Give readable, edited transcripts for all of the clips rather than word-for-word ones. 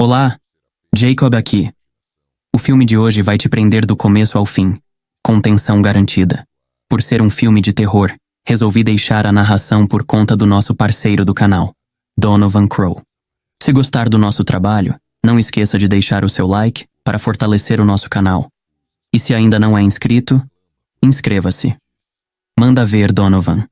Olá, Jacob aqui. O filme de hoje vai te prender do começo ao fim, com tensão garantida. Por ser um filme de terror, resolvi deixar a narração por conta do nosso parceiro do canal, Donovan Crow. Se gostar do nosso trabalho, não esqueça de deixar o seu like para fortalecer o nosso canal. E se ainda não é inscrito, inscreva-se. Manda ver, Donovan.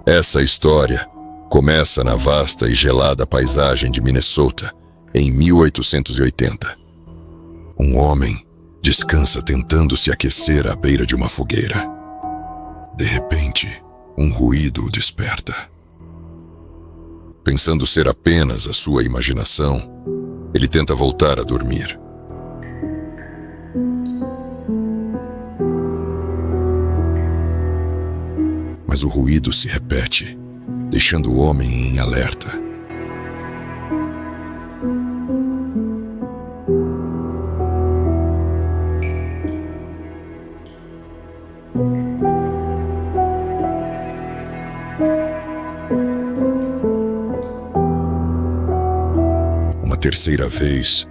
Essa história começa na vasta e gelada paisagem de Minnesota, em 1880. Um homem descansa tentando se aquecer à beira de uma fogueira. De repente, um ruído o desperta. Pensando ser apenas a sua imaginação, ele tenta voltar a dormir. Mas o ruído se repete, deixando o homem em alerta. Uma terceira vez,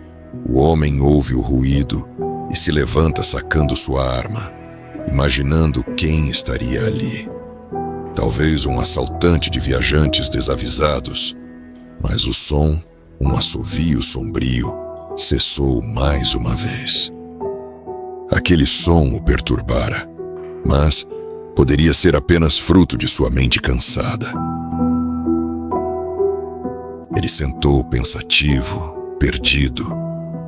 o homem ouve o ruído e se levanta sacando sua arma, imaginando quem estaria ali. Talvez um assaltante de viajantes desavisados, mas o som, um assovio sombrio, cessou mais uma vez. Aquele som o perturbara, mas poderia ser apenas fruto de sua mente cansada. Ele sentou pensativo, perdido,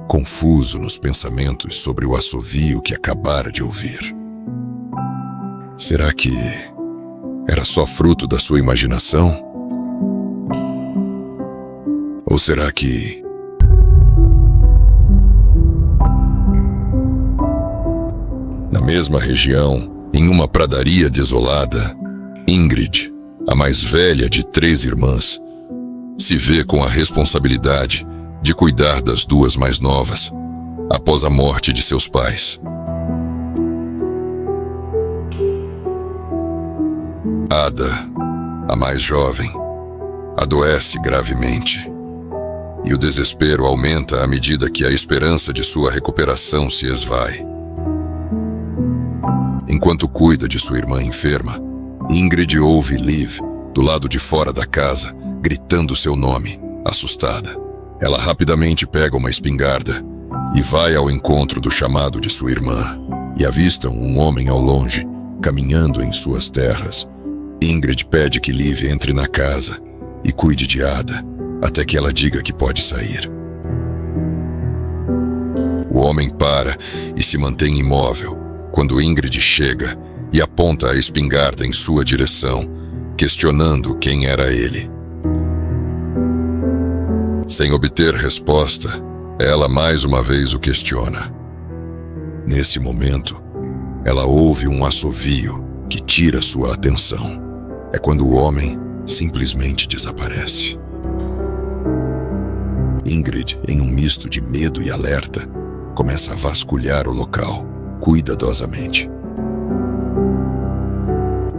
confuso nos pensamentos sobre o assovio que acabara de ouvir. Será que era só fruto da sua imaginação? Ou será que... Na mesma região, em uma pradaria desolada, Ingrid, a mais velha de 3 irmãs, se vê com a responsabilidade de cuidar das 2 mais novas, após a morte de seus pais. Ada, a mais jovem, adoece gravemente, e o desespero aumenta à medida que a esperança de sua recuperação se esvai. Enquanto cuida de sua irmã enferma, Ingrid ouve Liv, do lado de fora da casa, gritando seu nome, assustada. Ela rapidamente pega uma espingarda e vai ao encontro do chamado de sua irmã, e avistam um homem ao longe, caminhando em suas terras. Ingrid pede que Liv entre na casa e cuide de Ada, até que ela diga que pode sair. O homem para e se mantém imóvel quando Ingrid chega e aponta a espingarda em sua direção, questionando quem era ele. Sem obter resposta, ela mais uma vez o questiona. Nesse momento, ela ouve um assovio que tira sua atenção. É quando o homem simplesmente desaparece. Ingrid, em um misto de medo e alerta, começa a vasculhar o local, cuidadosamente.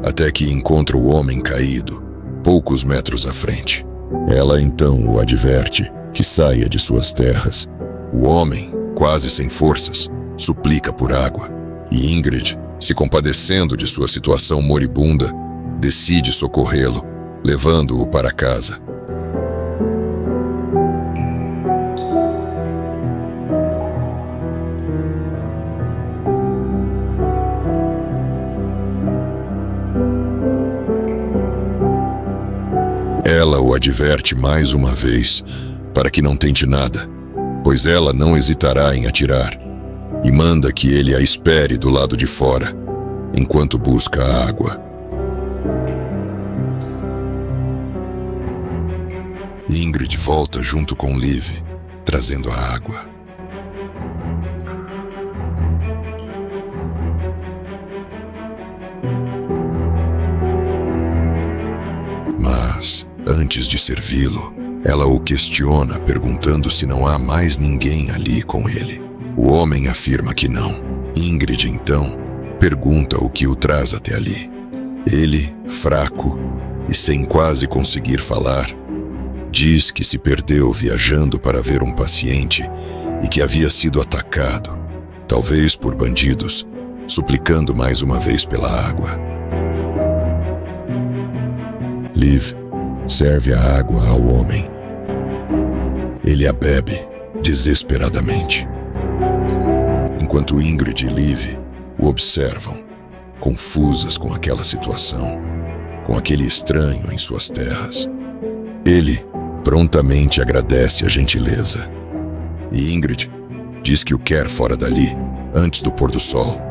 Até que encontra o homem caído, poucos metros à frente. Ela então o adverte que saia de suas terras. O homem, quase sem forças, suplica por água. E Ingrid, se compadecendo de sua situação moribunda, decide socorrê-lo, levando-o para casa. Ela o adverte mais uma vez para que não tente nada, pois ela não hesitará em atirar, e manda que ele a espere do lado de fora, enquanto busca a água. Ingrid volta junto com Liv, trazendo a água. Mas, antes de servi-lo, ela o questiona, perguntando se não há mais ninguém ali com ele. O homem afirma que não. Ingrid, então, pergunta o que o traz até ali. Ele, fraco e sem quase conseguir falar, diz que se perdeu viajando para ver um paciente e que havia sido atacado, talvez por bandidos, suplicando mais uma vez pela água. Liv serve a água ao homem. Ele a bebe desesperadamente. Enquanto Ingrid e Liv o observam, confusas com aquela situação, com aquele estranho em suas terras. Ele prontamente agradece a gentileza. E Ingrid diz que o quer fora dali, antes do pôr do sol.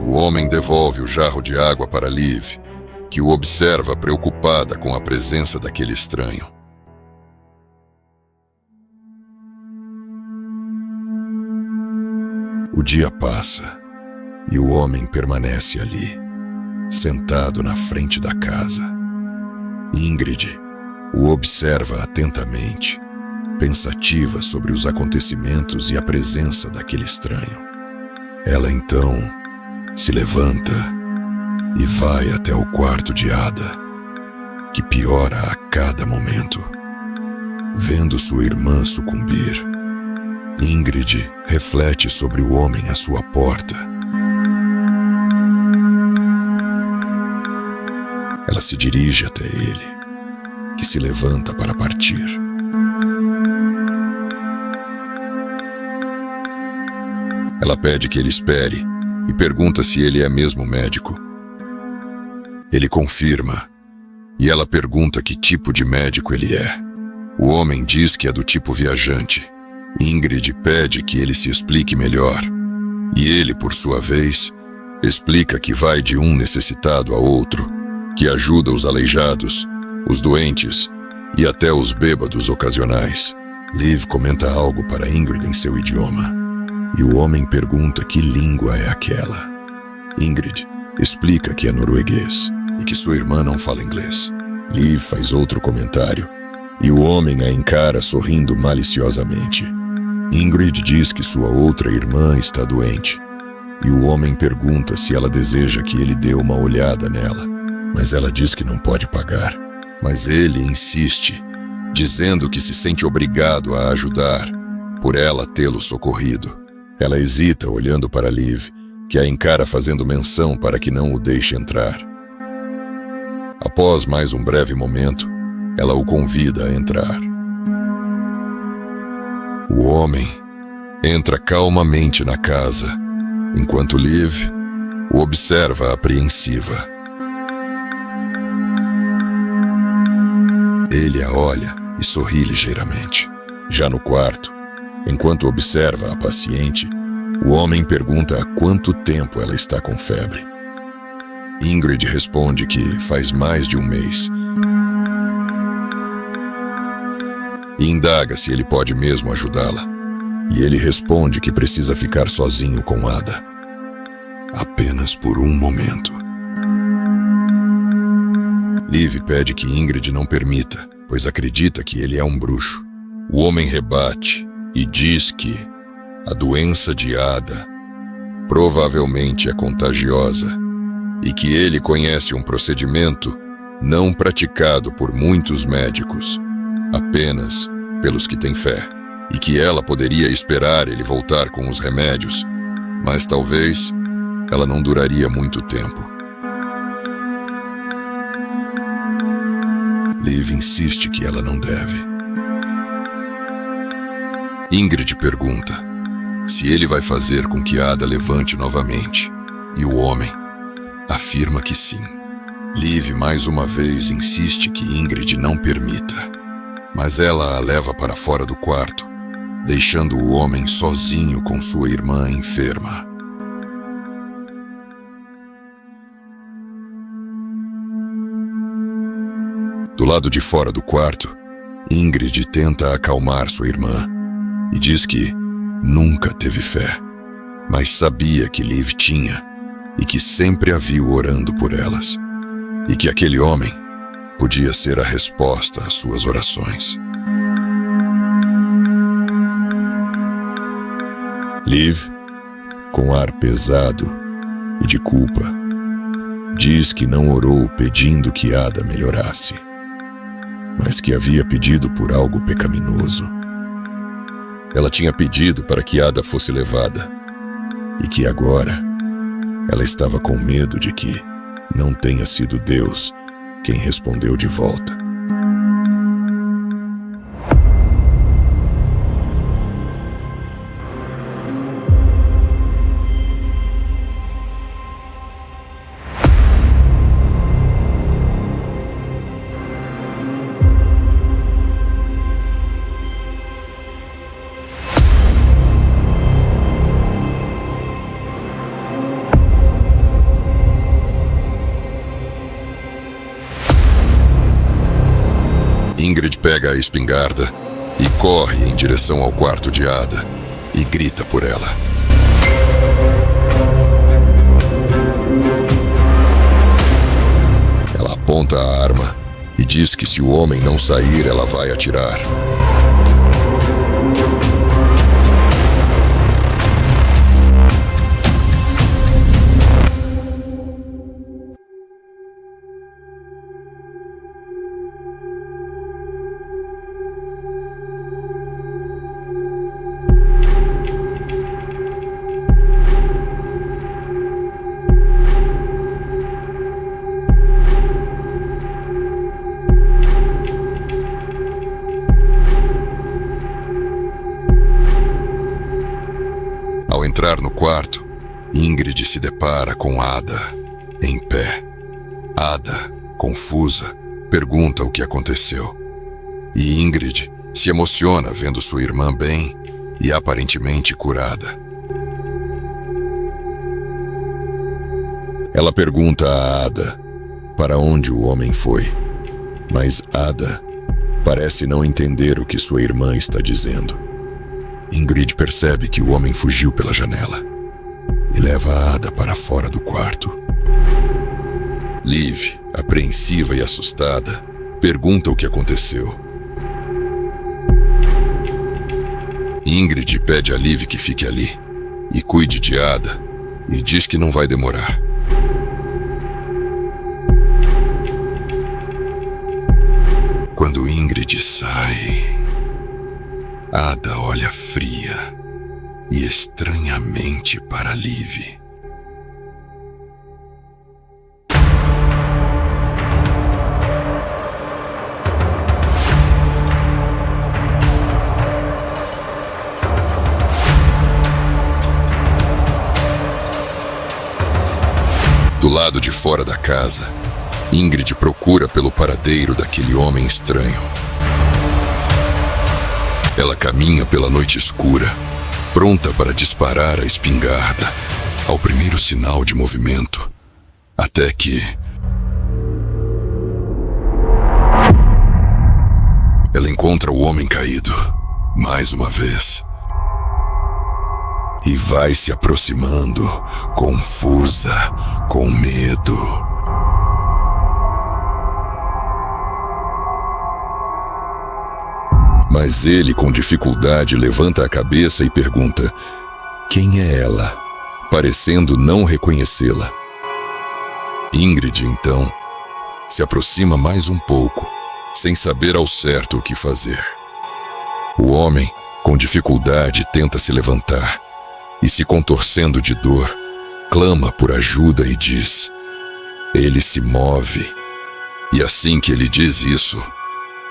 O homem devolve o jarro de água para Liv, que o observa preocupada com a presença daquele estranho. O dia passa e o homem permanece ali, sentado na frente da casa. Ingrid o observa atentamente, pensativa sobre os acontecimentos e a presença daquele estranho. Ela então se levanta e vai até o quarto de Ada, que piora a cada momento. Vendo sua irmã sucumbir, Ingrid reflete sobre o homem à sua porta. Ela se dirige até ele, que se levanta para partir. Ela pede que ele espere e pergunta se ele é mesmo médico. Ele confirma, e ela pergunta que tipo de médico ele é. O homem diz que é do tipo viajante. Ingrid pede que ele se explique melhor, e ele, por sua vez, explica que vai de um necessitado a outro, que ajuda os aleijados, os doentes e até os bêbados ocasionais. Liv comenta algo para Ingrid em seu idioma, e o homem pergunta que língua é aquela. Ingrid explica que é norueguês e que sua irmã não fala inglês. Liv faz outro comentário, e o homem a encara sorrindo maliciosamente. Ingrid diz que sua outra irmã está doente, e o homem pergunta se ela deseja que ele dê uma olhada nela, mas ela diz que não pode pagar. Mas ele insiste, dizendo que se sente obrigado a ajudar, por ela tê-lo socorrido. Ela hesita olhando para Liv, que a encara fazendo menção para que não o deixe entrar. Após mais um breve momento, ela o convida a entrar. O homem entra calmamente na casa, enquanto Liv o observa apreensiva. Ele a olha e sorri ligeiramente. Já no quarto, enquanto observa a paciente, o homem pergunta há quanto tempo ela está com febre. Ingrid responde que faz mais de um mês. E indaga se ele pode mesmo ajudá-la. E ele responde que precisa ficar sozinho com Ada. Apenas por um momento. Liv pede que Ingrid não permita, pois acredita que ele é um bruxo. O homem rebate e diz que a doença de Ada provavelmente é contagiosa e que ele conhece um procedimento não praticado por muitos médicos, apenas pelos que têm fé, e que ela poderia esperar ele voltar com os remédios, mas talvez ela não duraria muito tempo. Liv insiste que ela não deve. Ingrid pergunta se ele vai fazer com que Ada levante novamente, e o homem afirma que sim. Liv mais uma vez insiste que Ingrid não permita, mas ela a leva para fora do quarto, deixando o homem sozinho com sua irmã enferma. Do lado de fora do quarto, Ingrid tenta acalmar sua irmã e diz que nunca teve fé, mas sabia que Liv tinha e que sempre a viu orando por elas, e que aquele homem podia ser a resposta às suas orações. Liv, com ar pesado e de culpa, diz que não orou pedindo que Ada melhorasse, mas que havia pedido por algo pecaminoso. Ela tinha pedido para que Ada fosse levada, e que agora ela estava com medo de que não tenha sido Deus quem respondeu de volta. Ingrid pega a espingarda e corre em direção ao quarto de Ada e grita por ela. Ela aponta a arma e diz que se o homem não sair, ela vai atirar. Ao entrar no quarto, Ingrid se depara com Ada em pé. Ada, confusa, pergunta o que aconteceu. E Ingrid se emociona vendo sua irmã bem e aparentemente curada. Ela pergunta a Ada para onde o homem foi, mas Ada parece não entender o que sua irmã está dizendo. Ingrid percebe que o homem fugiu pela janela e leva a Ada para fora do quarto. Liv, apreensiva e assustada, pergunta o que aconteceu. Ingrid pede a Liv que fique ali e cuide de Ada e diz que não vai demorar. Quando Ingrid sai, Ada olha fria e estranhamente para Liv. Do lado de fora da casa, Ingrid procura pelo paradeiro daquele homem estranho. Ela caminha pela noite escura, pronta para disparar a espingarda ao primeiro sinal de movimento, até que ela encontra o homem caído, mais uma vez, e vai se aproximando, confusa, com medo. Mas ele, com dificuldade, levanta a cabeça e pergunta: quem é ela? Parecendo não reconhecê-la. Ingrid, então, se aproxima mais um pouco, sem saber ao certo o que fazer. O homem, com dificuldade, tenta se levantar e, se contorcendo de dor, clama por ajuda e diz. Ele se move, e assim que ele diz isso,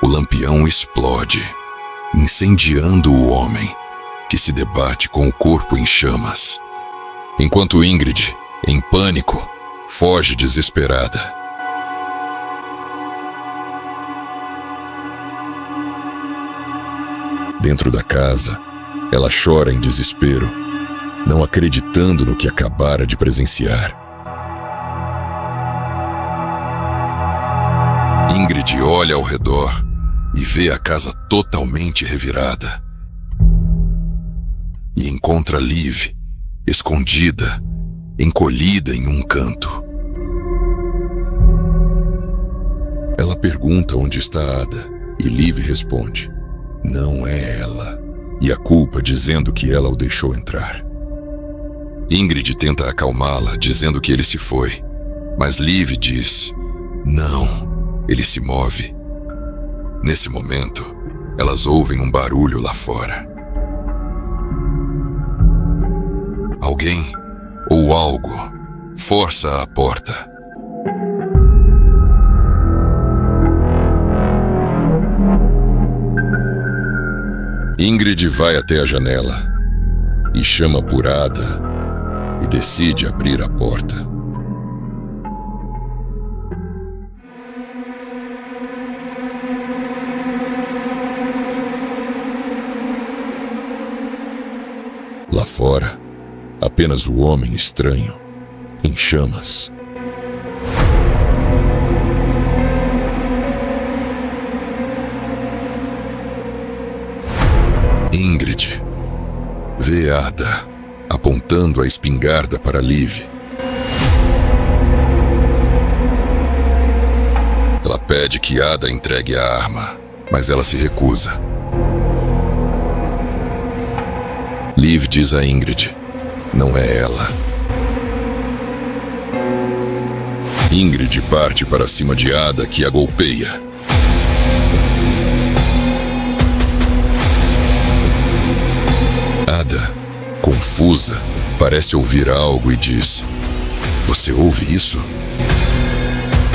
o lampião explode, incendiando o homem, que se debate com o corpo em chamas, enquanto Ingrid, em pânico, foge desesperada. Dentro da casa, ela chora em desespero, não acreditando no que acabara de presenciar. Ingrid olha ao redor e vê a casa totalmente revirada. E encontra Liv, escondida, encolhida em um canto. Ela pergunta onde está Ada, e Liv responde: não é ela. e a culpa dizendo que ela o deixou entrar. Ingrid tenta acalmá-la, dizendo que ele se foi, mas Liv diz: não, ele se move. Nesse momento, elas ouvem um barulho lá fora. Alguém ou algo força a porta. Ingrid vai até a janela e chama por Ada e decide abrir a porta. Lá fora, apenas o homem estranho, em chamas. Ingrid vê Ada apontando a espingarda para Liv. Ela pede que Ada entregue a arma, mas ela se recusa. Liv diz a Ingrid: não é ela. Ingrid parte para cima de Ada, que a golpeia. Ada, confusa, parece ouvir algo e diz: você ouve isso?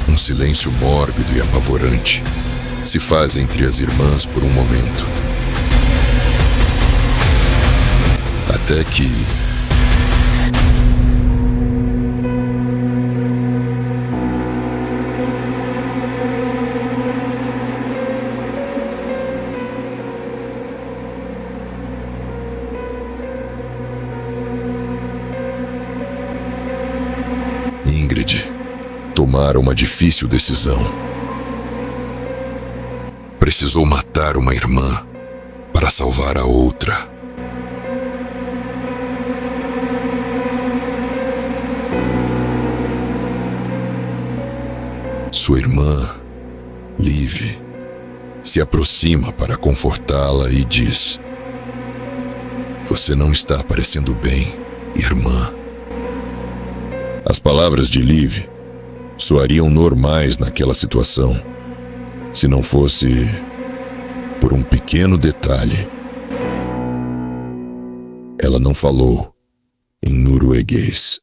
Um silêncio mórbido e apavorante se faz entre as irmãs por um momento. Até que... Ingrid tomara uma difícil decisão. Precisou matar uma irmã para salvar a outra. Sua irmã, Liv, se aproxima para confortá-la e diz: você não está parecendo bem, irmã. As palavras de Liv soariam normais naquela situação, se não fosse por um pequeno detalhe. Ela não falou em norueguês.